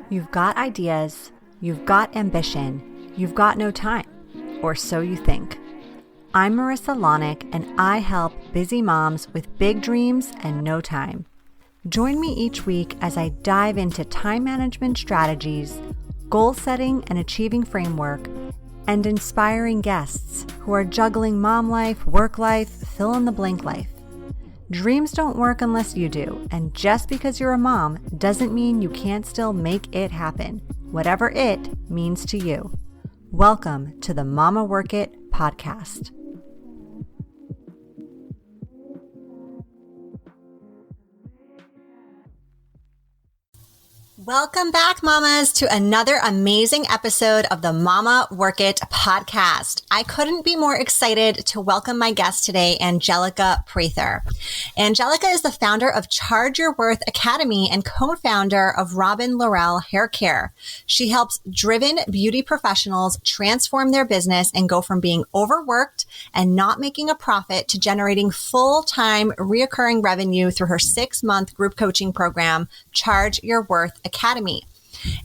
You've got ideas, you've got ambition, you've got no time, or so you think. I'm Marissa Lonick, and I help busy moms with big dreams and no time. Join me each week as I dive into time management strategies, goal setting and achieving framework, and inspiring guests who are juggling mom life, work life, fill in the blank life. Dreams don't work unless you do, and just because you're a mom doesn't mean you can't still make it happen, whatever it means to you. Welcome to the Mama Work It podcast. Welcome back, mamas, to another amazing episode of the Mama Work It podcast. I couldn't be more excited to welcome my guest today, Angelica Prather. Angelica is the founder of Charge Your Worth Academy and co-founder of Robyn Laurél haircare. She helps driven beauty professionals transform their business and go from being overworked and not making a profit to generating full-time reoccurring revenue through her 6-month group coaching program, Charge Your Worth Academy.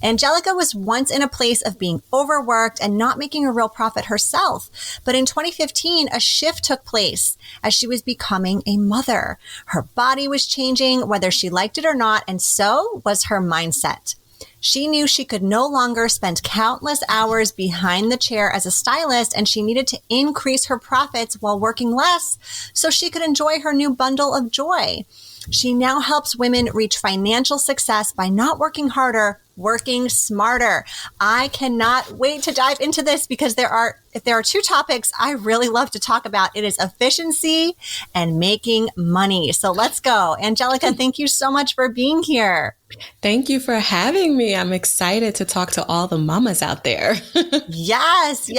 Angelica was once in a place of being overworked and not making a real profit herself. But in 2015, a shift took place as she was becoming a mother. Her body was changing, whether she liked it or not, and so was her mindset. She knew she could no longer spend countless hours behind the chair as a stylist, and she needed to increase her profits while working less so she could enjoy her new bundle of joy. She now helps women reach financial success by not working harder, working smarter. I cannot wait to dive into this because if there are two topics I really love to talk about, it is efficiency and making money. So let's go. Angelica, thank you so much for being here. Thank you for having me. I'm excited to talk to all the mamas out there. Yes.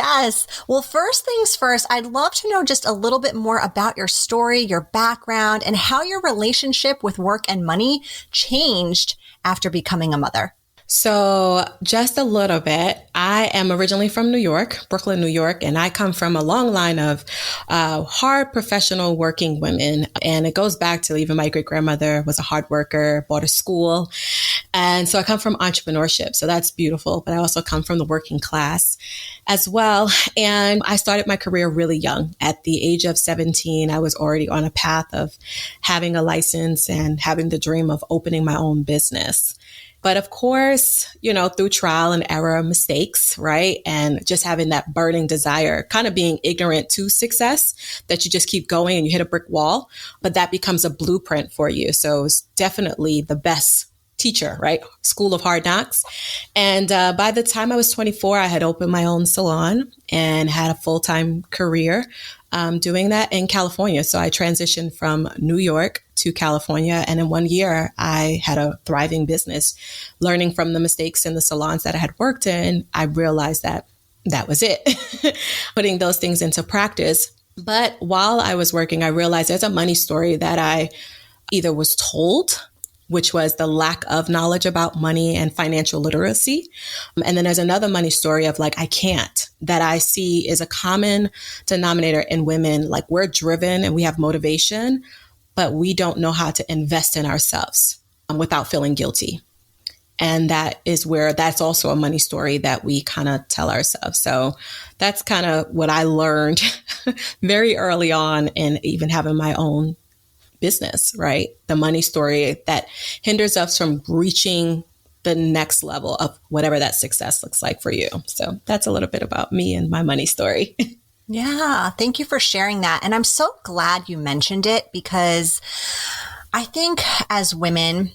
Well, first things first, I'd love to know just a little bit more about your story, your background, and how your relationship with work and money changed after becoming a mother. So just a little bit. I am originally from New York, Brooklyn, New York, and I come from a long line of hard professional working women. And it goes back to even my great-grandmother was a hard worker, bought a school. And so I come from entrepreneurship. So that's beautiful. But I also come from the working class as well. And I started my career really young. At the age of 17, I was already on a path of having a license and having the dream of opening my own business. But of course, through trial and error, mistakes, right? And just having that burning desire, kind of being ignorant to success, that you just keep going and you hit a brick wall, but that becomes a blueprint for you. So it's definitely the best teacher, right? School of hard knocks. And by the time I was 24, I had opened my own salon and had a full-time career doing that in California. So I transitioned from New York to California. And in 1 year, I had a thriving business. Learning from the mistakes in the salons that I had worked in, I realized that was it, putting those things into practice. But while I was working, I realized there's a money story that I either was told, which was the lack of knowledge about money and financial literacy. And then there's another money story of I can't, that I see is a common denominator in women. We're driven and we have motivation, but we don't know how to invest in ourselves without feeling guilty. And that's also a money story that we kind of tell ourselves. So that's kind of what I learned very early on in even having my own business, right? The money story that hinders us from reaching the next level of whatever that success looks like for you. So that's a little bit about me and my money story. Yeah, thank you for sharing that. And I'm so glad you mentioned it because I think as women,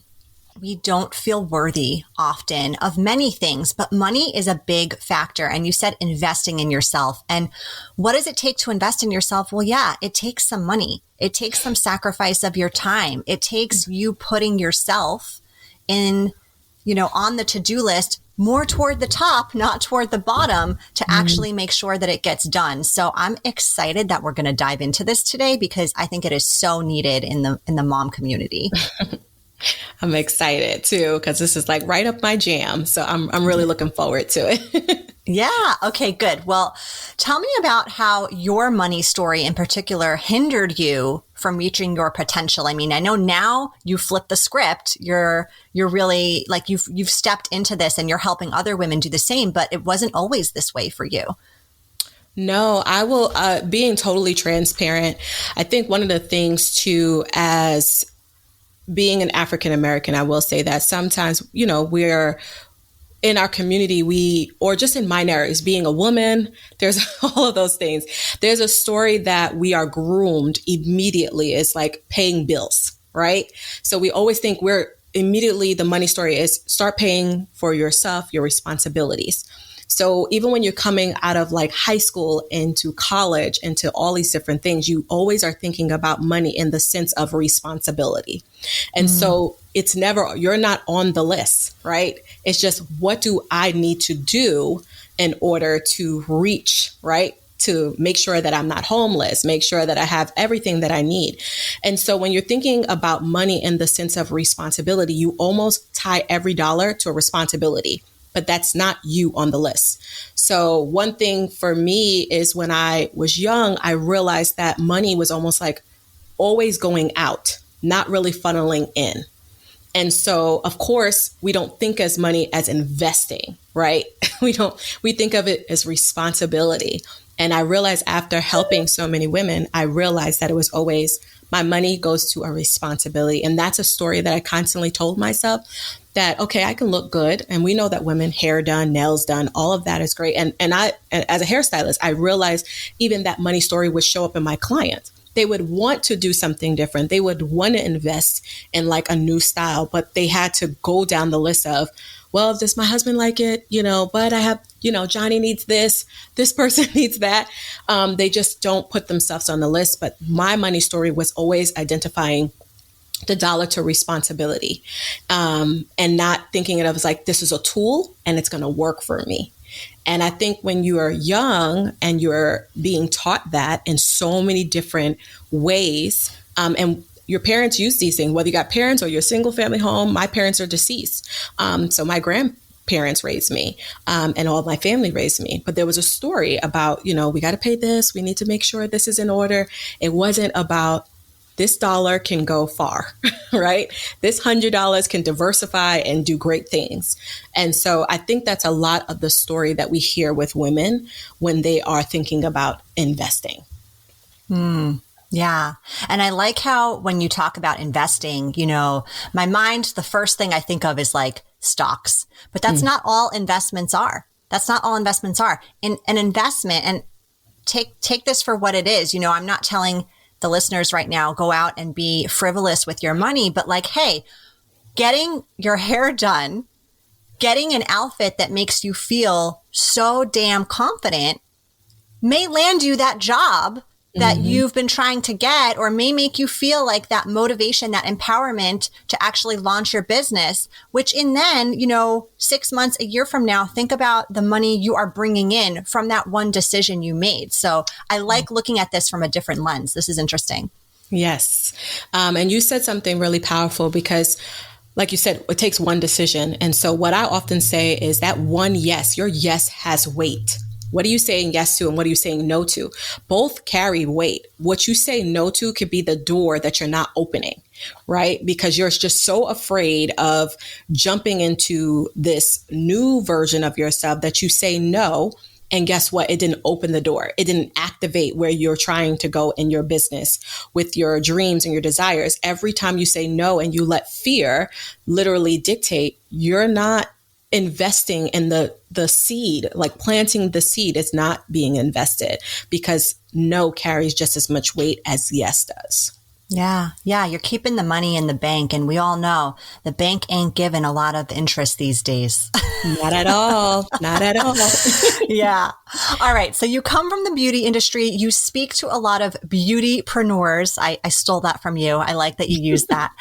we don't feel worthy often of many things, but money is a big factor. And you said investing in yourself. And what does it take to invest in yourself? Well, yeah, it takes some money. It takes some sacrifice of your time. It takes you putting yourself in, on the to-do list more toward the top, not toward the bottom, to actually make sure that it gets done. So I'm excited that we're going to dive into this today because I think it is so needed in the mom community. I'm excited too, because this is like right up my jam. So I'm really looking forward to it. Yeah. Okay, good. Well, tell me about how your money story in particular hindered you from reaching your potential. I mean, I know now you flipped the script. You're really like you've stepped into this and you're helping other women do the same, but it wasn't always this way for you. No, I will, being totally transparent. I think one of the things too, as being an African American, I will say that sometimes, we're in our community, or just in mine areas, being a woman, there's all of those things. There's a story that we are groomed immediately. It's like paying bills, right? So we always think the money story is start paying for yourself, your responsibilities. So even when you're coming out of like high school into college, into all these different things, you always are thinking about money in the sense of responsibility. And so you're not on the list, right? It's just, what do I need to do in order to reach, right? To make sure that I'm not homeless, make sure that I have everything that I need. And so when you're thinking about money in the sense of responsibility, you almost tie every dollar to a responsibility. But that's not you on the list. So one thing for me is when I was young, I realized that money was almost like always going out, not really funneling in. And so, of course, we don't think as money as investing, right? We think of it as responsibility. And I realized after helping so many women, I realized that it was always my money goes to a responsibility. And that's a story that I constantly told myself that, okay, I can look good. And we know that women, hair done, nails done, all of that is great. And I, as a hairstylist, I realized even that money story would show up in my clients. They would want to do something different. They would want to invest in like a new style, but they had to go down the list of, well, does my husband like it? But I have, Johnny needs this person needs that. They just don't put themselves on the list. But my money story was always identifying the dollar to responsibility, and not thinking of it as like, this is a tool and it's going to work for me. And I think when you are young and you're being taught that in so many different ways, and your parents use these things, whether you got parents or you're a single family home. My parents are deceased. So my grandparents raised me, and all of my family raised me. But there was a story about, we got to pay this. We need to make sure this is in order. It wasn't about this dollar can go far, right? This $100 can diversify and do great things. And so I think that's a lot of the story that we hear with women when they are thinking about investing. Yeah. And I like how when you talk about investing, my mind, the first thing I think of is like stocks, but that's not all investments are. That's not all investments are. In an investment, and take this for what it is. I'm not telling the listeners right now, go out and be frivolous with your money, but like, hey, getting your hair done, getting an outfit that makes you feel so damn confident may land you that job that you've been trying to get, or may make you feel like that motivation, that empowerment to actually launch your business, which in then, 6 months, a year from now, think about the money you are bringing in from that one decision you made. So I like looking at this from a different lens. This is interesting. Yes. And you said something really powerful because, like you said, it takes one decision. And so what I often say is that one yes, your yes has weight. What are you saying yes to and what are you saying no to? Both carry weight. What you say no to could be the door that you're not opening, right? Because you're just so afraid of jumping into this new version of yourself that you say no. And guess what? It didn't open the door. It didn't activate where you're trying to go in your business with your dreams and your desires. Every time you say no and you let fear literally dictate, you're not investing in the seed, like planting the seed is not being invested, because no carries just as much weight as yes does. Yeah. You're keeping the money in the bank. And we all know the bank ain't giving a lot of interest these days. Not at all. Not at all. Yeah. All right. So you come from the beauty industry. You speak to a lot of beautypreneurs. I stole that from you. I like that you use that.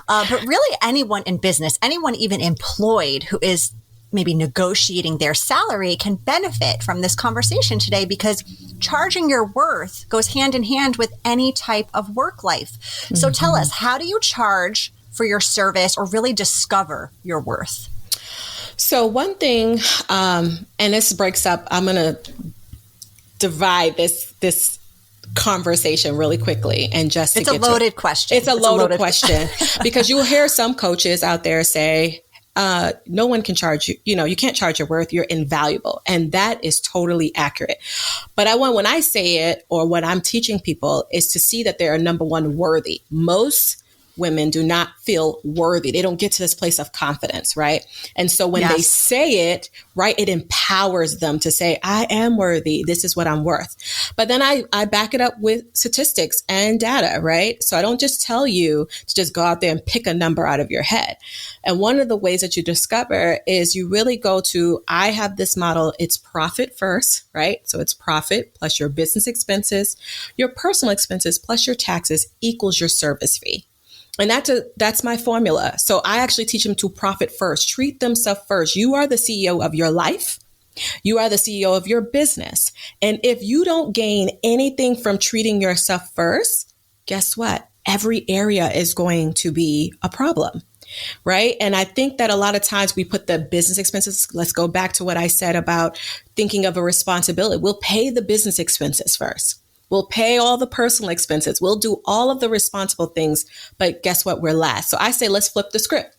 But really anyone in business, anyone even employed who is maybe negotiating their salary can benefit from this conversation today, because charging your worth goes hand in hand with any type of work life. So tell us, how do you charge for your service or really discover your worth? So one thing, and this breaks up, I'm going to divide this conversation really quickly. And just to it's a loaded question. It's a loaded question because you'll hear some coaches out there say, no one can charge you. You can't charge your worth. You're invaluable. And that is totally accurate. But when I say it, or what I'm teaching people, is to see that they are, number one, worthy. Most women do not feel worthy. They don't get to this place of confidence, right? And so when they say it, right, it empowers them to say, I am worthy. This is what I'm worth. But then I back it up with statistics and data, right? So I don't just tell you to just go out there and pick a number out of your head. And one of the ways that you discover is you really go to, I have this model, it's profit first, right? So it's profit plus your business expenses, your personal expenses plus your taxes equals your service fee. And that's my formula. So I actually teach them to profit first, treat themselves first. You are the CEO of your life. You are the CEO of your business. And if you don't gain anything from treating yourself first, guess what? Every area is going to be a problem, right? And I think that a lot of times we put the business expenses, let's go back to what I said about thinking of a responsibility. We'll pay the business expenses first. We'll pay all the personal expenses. We'll do all of the responsible things. But guess what? We're last. So I say, let's flip the script.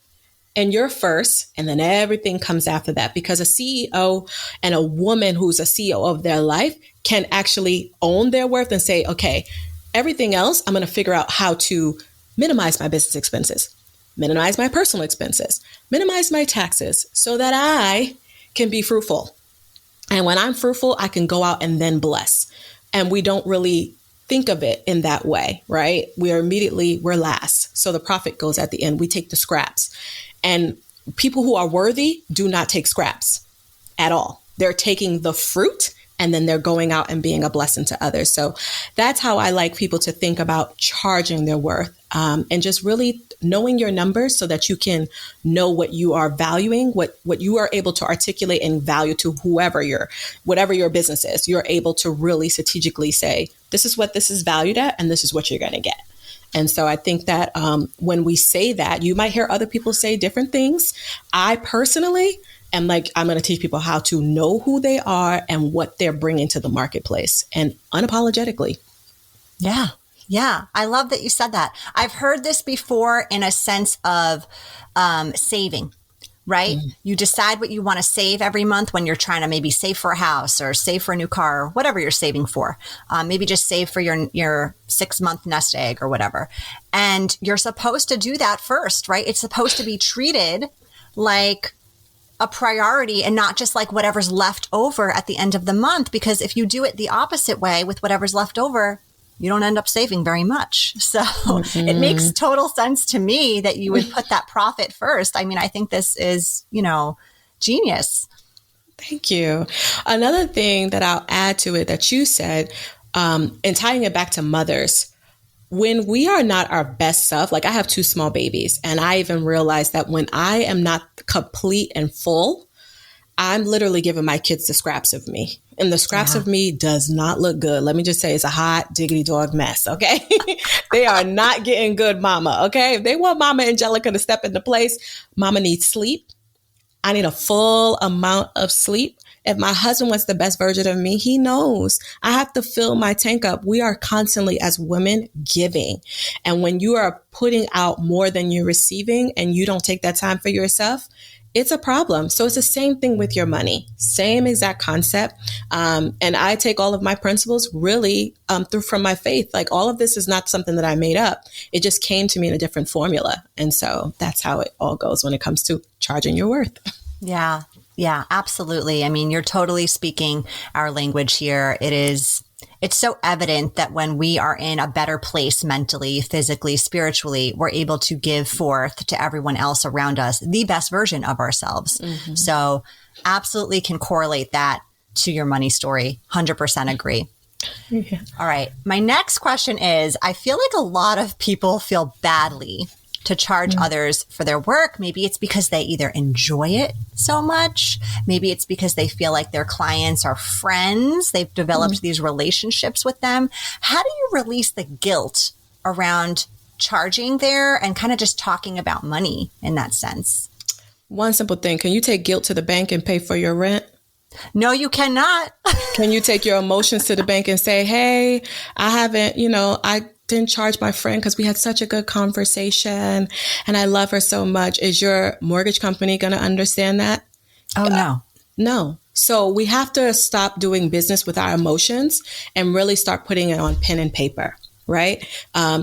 And you're first, and then everything comes after that. Because a CEO and a woman who's a CEO of their life can actually own their worth and say, okay, everything else, I'm going to figure out how to minimize my business expenses, minimize my personal expenses, minimize my taxes so that I can be fruitful. And when I'm fruitful, I can go out and then bless. And we don't really think of it in that way, right? We're last. So the profit goes at the end. We take the scraps. And people who are worthy do not take scraps at all. They're taking the fruit and then they're going out and being a blessing to others. So that's how I like people to think about charging their worth, and just really knowing your numbers so that you can know what you are valuing, what you are able to articulate and value to whatever your business is. You're able to really strategically say, this is what this is valued at, and this is what you're going to get. And so I think that when we say that, you might hear other people say different things. I personally am like, I'm going to teach people how to know who they are and what they're bringing to the marketplace, and unapologetically. Yeah. Yeah. I love that you said that. I've heard this before in a sense of saving, right? You decide what you want to save every month when you're trying to maybe save for a house or save for a new car or whatever you're saving for. Maybe just save for your 6-month nest egg or whatever. And you're supposed to do that first, right? It's supposed to be treated like a priority and not just like whatever's left over at the end of the month. Because if you do it the opposite way with whatever's left over, you don't end up saving very much. So it makes total sense to me that you would put that profit first. I mean, I think this is, genius. Thank you. Another thing that I'll add to it that you said, and tying it back to mothers, when we are not our best self, like I have 2 small babies, and I even realized that when I am not complete and full, I'm literally giving my kids the scraps of me. And the scraps of me does not look good. Let me just say it's a hot diggity dog mess, okay? They are not getting good mama, okay? If they want Mama Angelica to step into place, Mama needs sleep. I need a full amount of sleep. If my husband wants the best version of me, he knows I have to fill my tank up. We are constantly, as women, giving. And when you are putting out more than you're receiving and you don't take that time for yourself, it's a problem. So it's the same thing with your money, same exact concept. And I take all of my principles really from my faith. Like all of this is not something that I made up. It just came to me in a different formula. And so that's how it all goes when it comes to charging your worth. Yeah. Yeah, absolutely. I mean, you're totally speaking our language here. It's so evident that when we are in a better place mentally, physically, spiritually, we're able to give forth to everyone else around us the best version of ourselves. Mm-hmm. So absolutely can correlate that to your money story. 100% agree. Yeah. All right. My next question is, I feel like a lot of people feel badly to charge others for their work. Maybe it's because they either enjoy it so much. Maybe it's because they feel like their clients are friends. They've developed these relationships with them. How do you release the guilt around charging there and kind of just talking about money in that sense? One simple thing. Can you take guilt to the bank and pay for your rent? No, you cannot. Can you take your emotions to the bank and say, hey, I didn't charge my friend because we had such a good conversation and I love her so much. Is your mortgage company going to understand that? Oh, no. No. So we have to stop doing business with our emotions and really start putting it on pen and paper, right?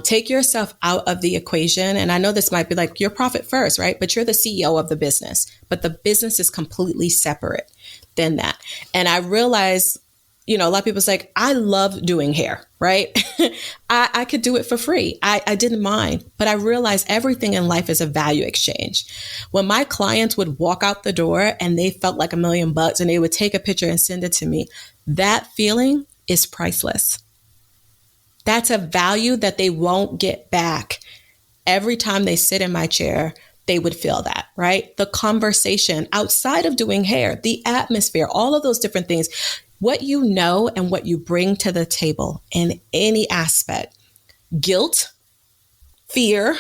Take yourself out of the equation. And I know this might be like your profit first, right? But you're the CEO of the business, but the business is completely separate than that. And I realize, a lot of people's like, I love doing hair, right? I could do it for free. I didn't mind, but I realized everything in life is a value exchange. When my clients would walk out the door and they felt like $1,000,000 and they would take a picture and send it to me, that feeling is priceless. That's a value that they won't get back. Every time they sit in my chair, they would feel that, right? The conversation outside of doing hair, the atmosphere, all of those different things, what you know and what you bring to the table in any aspect, guilt, fear,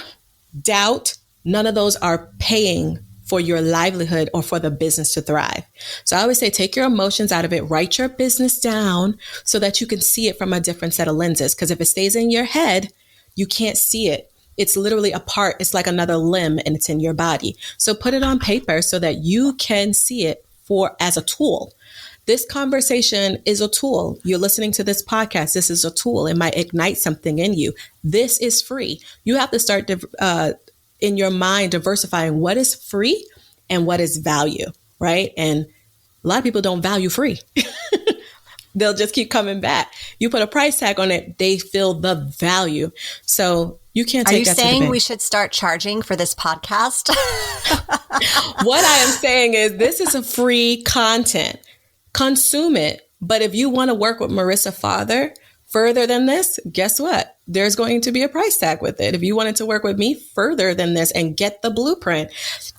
doubt, none of those are paying for your livelihood or for the business to thrive. So I always say, take your emotions out of it, write your business down so that you can see it from a different set of lenses. Because if it stays in your head, you can't see it. It's literally a part. It's like another limb and it's in your body. So put it on paper so that you can see it as a tool. This conversation is a tool. You're listening to this podcast. This is a tool. It might ignite something in you. This is free. You have to start in your mind diversifying what is free and what is value, right? And a lot of people don't value free. They'll just keep coming back. You put a price tag on it, they feel the value. So you can't take that to the bank. Are you saying we should start charging for this podcast? What I am saying is this is a free content. Consume it. But if you want to work with Marissa further than this, guess what? There's going to be a price tag with it. If you wanted to work with me further than this and get the blueprint,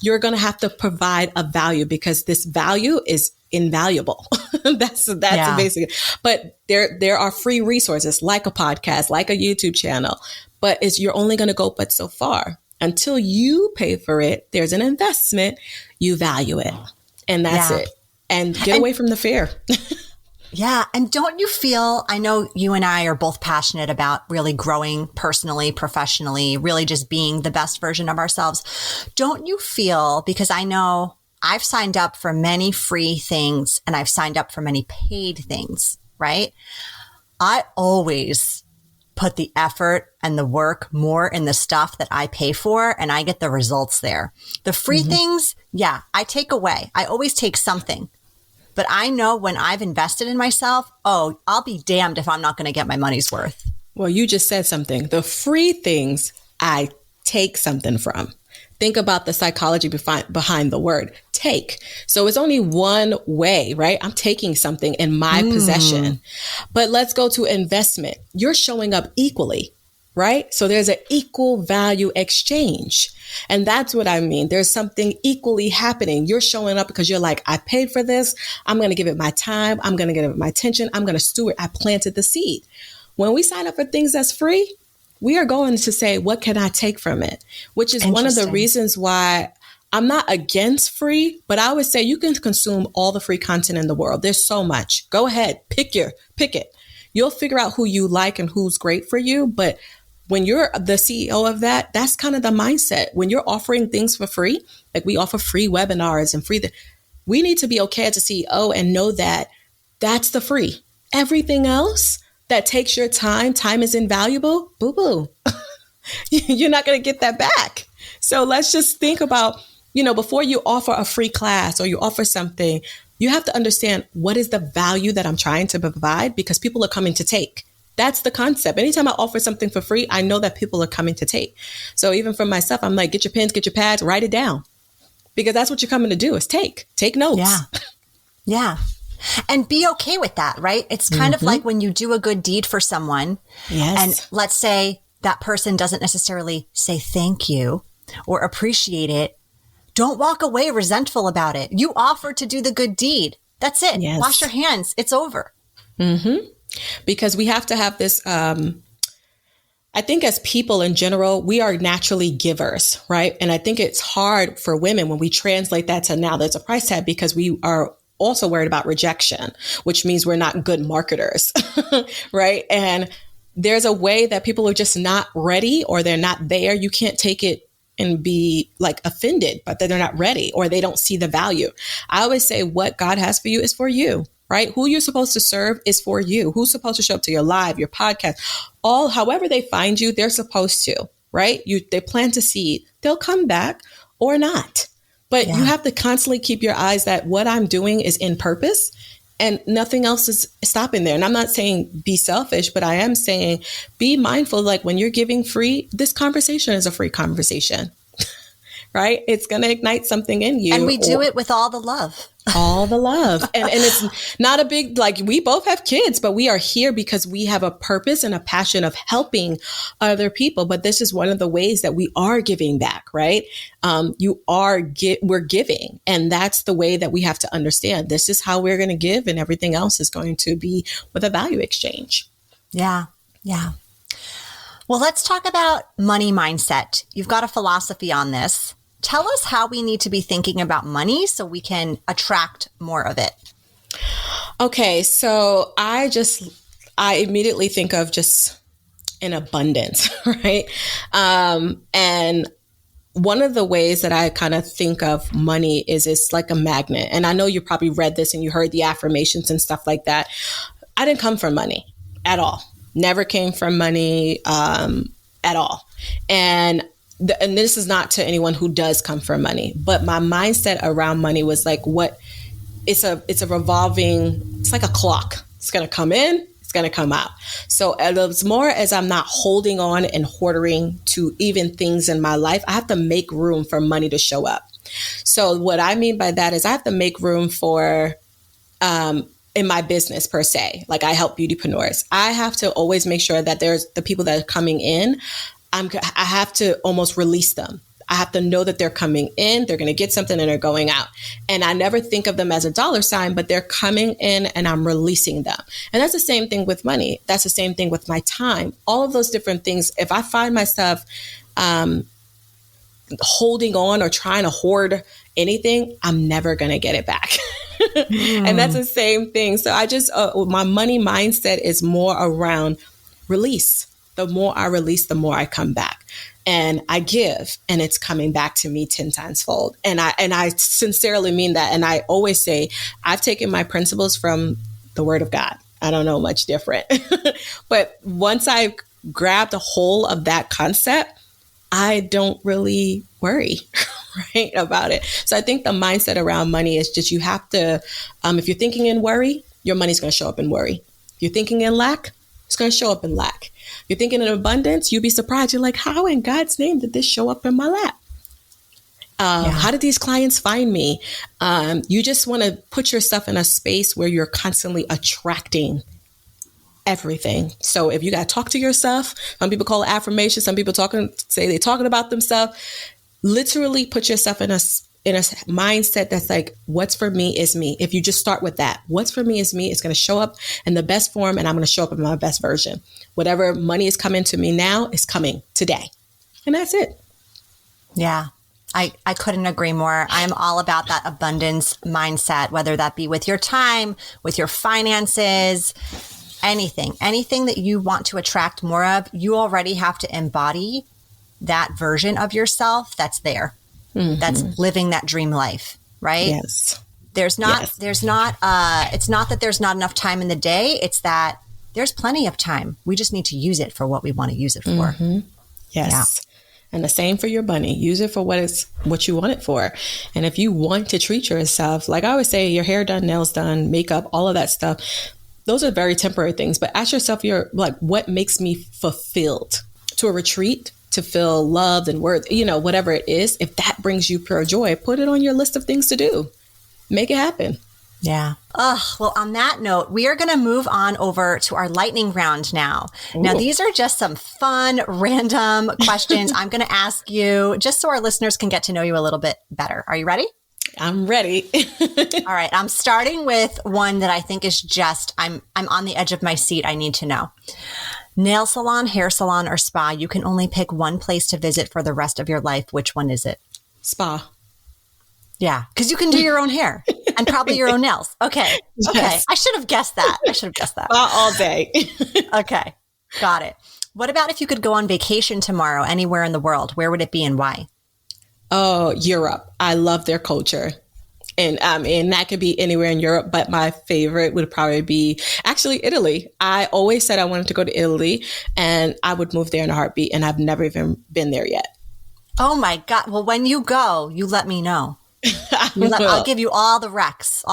you're going to have to provide a value because this value is invaluable. That's basic. But there are free resources like a podcast, like a YouTube channel, but you're only going to go but so far. Until you pay for it, there's an investment, you value it. And that's it. And get away from the fear. Yeah. And don't you feel, I know you and I are both passionate about really growing personally, professionally, really just being the best version of ourselves. Don't you feel, because I know I've signed up for many free things and I've signed up for many paid things, right? I always put the effort and the work more in the stuff that I pay for and I get the results there. The free things, I take away. I always take something. But I know when I've invested in myself, I'll be damned if I'm not going to get my money's worth. Well, you just said something. The free things I take something from. Think about the psychology behind the word take. So it's only one way, right? I'm taking something in my possession. But let's go to investment. You're showing up equally, right? So there's an equal value exchange. And that's what I mean. There's something equally happening. You're showing up because you're like, I paid for this. I'm going to give it my time. I'm going to give it my attention. I'm going to steward. I planted the seed. When we sign up for things that's free, we are going to say, what can I take from it? Which is one of the reasons why I'm not against free, but I would say you can consume all the free content in the world. There's so much. Go ahead, pick it. You'll figure out who you like and who's great for you. But when you're the CEO of that, that's kind of the mindset. When you're offering things for free, like we offer free webinars and we need to be okay as a CEO and know that that's the free. Everything else that takes your time is invaluable, boo-boo. You're not going to get that back. So let's just think about, before you offer a free class or you offer something, you have to understand what is the value that I'm trying to provide because people are coming to take. That's the concept. Anytime I offer something for free, I know that people are coming to take. So even for myself, I'm like, get your pens, get your pads, write it down. Because that's what you're coming to do is take notes. Yeah. Yeah. And be okay with that, right? It's kind of like when you do a good deed for someone. Yes. And let's say that person doesn't necessarily say thank you or appreciate it. Don't walk away resentful about it. You offered to do the good deed. That's it. Yes. Wash your hands. It's over. Because we have to have this I think as people in general, we are naturally givers, right? And I think it's hard for women when we translate that to now there's a price tag because we are also worried about rejection, which means we're not good marketers, right? And there's a way that people are just not ready or they're not there. You can't take it and be like offended, but that they're not ready or they don't see the value. I always say what God has for you is for you. Right? Who you're supposed to serve is for you. Who's supposed to show up to your live, your podcast, however they find you, they're supposed to, right? They plant a seed. They'll come back or not. But you have to constantly keep your eyes that what I'm doing is in purpose and nothing else is stopping there. And I'm not saying be selfish, but I am saying be mindful. Like when you're giving free, this conversation is a free conversation, right? It's going to ignite something in you. And we do it with all the love. All the love. And it's not a big, like we both have kids, but we are here because we have a purpose and a passion of helping other people. But this is one of the ways that we are giving back, right? We're giving. And that's the way that we have to understand. This is how we're going to give and everything else is going to be with a value exchange. Yeah. Yeah. Well, let's talk about money mindset. You've got a philosophy on this. Tell us how we need to be thinking about money so we can attract more of it. Okay, so I immediately think of just an abundance, right? And one of the ways that I kind of think of money is it's like a magnet. And I know you probably read this and you heard the affirmations and stuff like that. I didn't come from money at all. Never came from money at all. And this is not to anyone who does come from money, but my mindset around money was like, it's a revolving, it's like a clock. It's going to come in, it's going to come out. So as more as I'm not holding on and hoarding to even things in my life, I have to make room for money to show up. So what I mean by that is I have to make room for, in my business per se, like I help beautypreneurs. I have to always make sure that there's the people that are coming in. I have to almost release them. I have to know that they're coming in, they're going to get something and they're going out. And I never think of them as a dollar sign, but they're coming in and I'm releasing them. And that's the same thing with money. That's the same thing with my time. All of those different things. If I find myself holding on or trying to hoard anything, I'm never going to get it back. And that's the same thing. So I just, my money mindset is more around release. The more I release, the more I come back and I give and it's coming back to me 10 times fold. And I sincerely mean that. And I always say, I've taken my principles from the word of God. I don't know much different, but once I grabbed a hold of that concept, I don't really worry right about it. So I think the mindset around money is just, you have to, if you're thinking in worry, your money's going to show up in worry. If you're thinking in lack, it's going to show up in lack. You're thinking in abundance, you'd be surprised. You're like, how in God's name did this show up in my lap? How did these clients find me? You just want to put yourself in a space where you're constantly attracting everything. So if you got to talk to yourself, some people call it affirmation. Some people say they're talking about themselves. Literally put yourself in a mindset that's like, what's for me is me. If you just start with that, what's for me is me, it's going to show up in the best form and I'm going to show up in my best version. Whatever money is coming to me now is coming today. And that's it. Yeah. I couldn't agree more. I'm all about that abundance mindset, whether that be with your time, with your finances, anything that you want to attract more of, you already have to embody that version of yourself that's there. Mm-hmm. That's living that dream life, right? Yes. It's not that there's not enough time in the day. It's that there's plenty of time. We just need to use it for what we want to use it for. Mm-hmm. Yes. Yeah. And the same for your money. Use it for what you want it for. And if you want to treat yourself, like I always say, your hair done, nails done, makeup, all of that stuff, those are very temporary things. But ask yourself, what makes me fulfilled? To a retreat, to feel loved and worthy, whatever it is, if that brings you pure joy, put it on your list of things to do. Make it happen. Yeah. Well, on that note, we are going to move on over to our lightning round now. Ooh. Now, these are just some fun, random questions I'm going to ask you just so our listeners can get to know you a little bit better. Are you ready? I'm ready. All right. I'm starting with one that I think is just, I'm on the edge of my seat. I need to know. Nail salon, hair salon, or spa. You can only pick one place to visit for the rest of your life. Which one is it? Spa. Yeah, because you can do your own hair and probably your own nails. Okay. Okay. Yes. I should have guessed that. Spa all day. Okay. Got it. What about if you could go on vacation tomorrow anywhere in the world? Where would it be and why? Oh, Europe. I love their culture. And that could be anywhere in Europe, but my favorite would probably be actually Italy. I always said I wanted to go to Italy and I would move there in a heartbeat, and I've never even been there yet. Oh my God. Well, when you go, you let me know. I'll give you all the recs.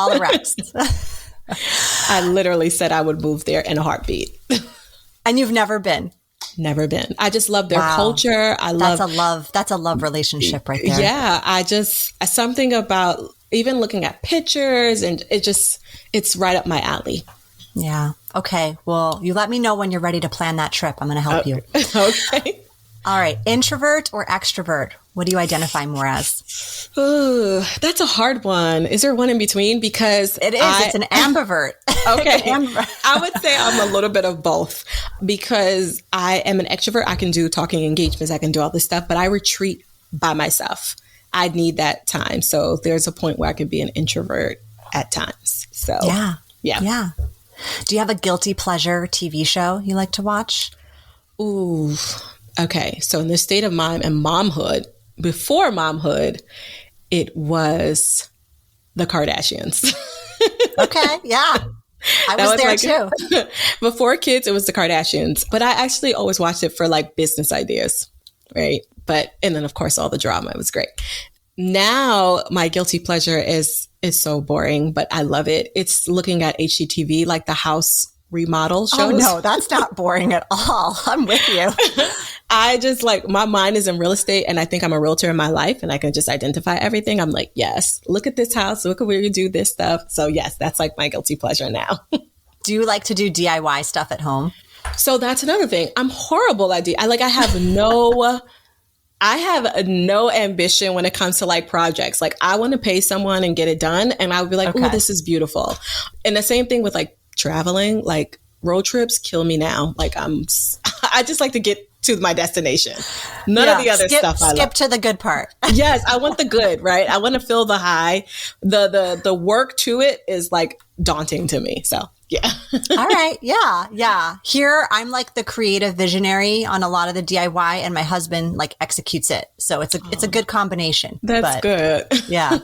I literally said I would move there in a heartbeat. And you've never been? Never been. I just love their culture. That's a love relationship right there. Yeah. Something about even looking at pictures, and it's right up my alley. Yeah. Okay. Well, you let me know when you're ready to plan that trip. I'm going to help you. Okay. All right. Introvert or extrovert? What do you identify more as? Ooh, that's a hard one. Is there one in between? Because it's an ambivert. Okay. I would say I'm a little bit of both, because I am an extrovert. I can do talking engagements. I can do all this stuff, but I retreat by myself. I need that time. So there's a point where I can be an introvert at times. So yeah. Do you have a guilty pleasure TV show you like to watch? Ooh. Okay. So in the state of mind and momhood, before momhood, it was the Kardashians. Okay. Yeah. I was there too. Before kids, it was the Kardashians. But I actually always watched it for like business ideas. Right. And then of course, all the drama. It was great. Now my guilty pleasure is so boring, but I love it. It's looking at HGTV, like the house remodel shows. Oh no, that's not boring at all. I'm with you. I just my mind is in real estate, and I think I'm a realtor in my life, and I can just identify everything. I'm like, yes, look at this house. Look at where you do this stuff. So yes, that's like my guilty pleasure now. Do you like to do DIY stuff at home? So that's another thing. I'm horrible at DIY. I have no ambition when it comes to like projects. Like I want to pay someone and get it done. And I would be like, oh, this is beautiful. And the same thing with like traveling, like road trips kill me now. Like I just like to get to my destination. None of the other stuff I love. Skip to the good part. Yes, I want the good, right? I want to feel the high. The work to it is like daunting to me. So yeah. All right. Yeah. Yeah. Here, I'm like the creative visionary on a lot of the DIY, and my husband like executes it. So it's a good combination. That's good. Yeah.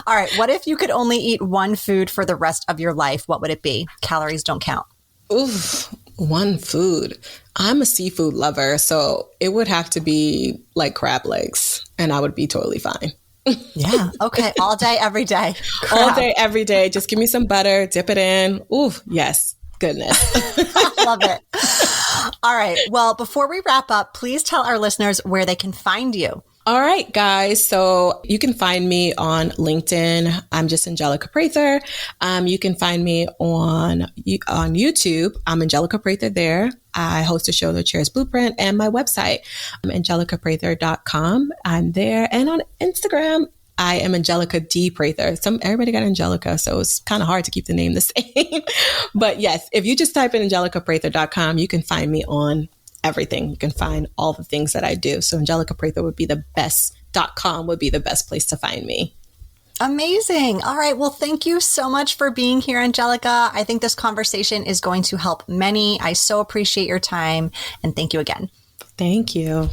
All right. What if you could only eat one food for the rest of your life? What would it be? Calories don't count. Oof. One food. I'm a seafood lover, so it would have to be like crab legs, and I would be totally fine. Yeah. Okay. All day, every day. Crab. All day, every day. Just give me some butter, dip it in. Ooh, yes. Goodness. Love it. All right. Well, before we wrap up, please tell our listeners where they can find you. All right, guys. So you can find me on LinkedIn. I'm just Angelica Prather. You can find me on YouTube. I'm Angelica Prather there. I host a show, The Chair's Blueprint, and my website, angelicaprather.com. I'm there. And on Instagram, I am Angelica D. Prather. Everybody got Angelica, so it's kind of hard to keep the name the same. But yes, if you just type in angelicaprather.com, you can find me on everything. You can find all the things that I do. So Angelica Prather would be the best.com would be the best place to find me. Amazing. All right. Well, thank you so much for being here, Angelica. I think this conversation is going to help many. I so appreciate your time, and thank you again. Thank you.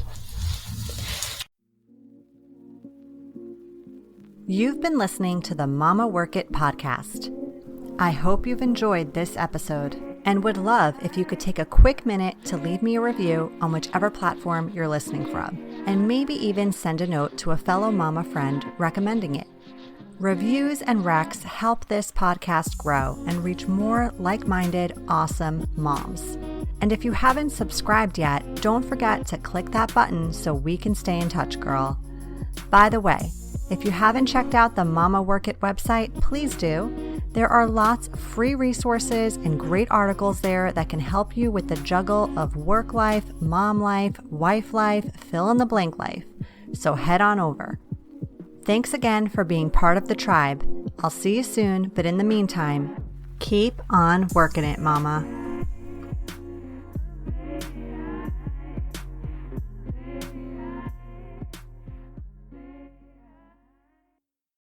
You've been listening to the Mama Work It podcast. I hope you've enjoyed this episode and would love if you could take a quick minute to leave me a review on whichever platform you're listening from, and maybe even send a note to a fellow mama friend recommending it. Reviews and recs help this podcast grow and reach more like-minded, awesome moms. And if you haven't subscribed yet, don't forget to click that button so we can stay in touch, girl. By the way, if you haven't checked out the Mama Work It website, please do. There are lots of free resources and great articles there that can help you with the juggle of work life, mom life, wife life, fill in the blank life. So head on over. Thanks again for being part of the tribe. I'll see you soon, but in the meantime, keep on working it, mama.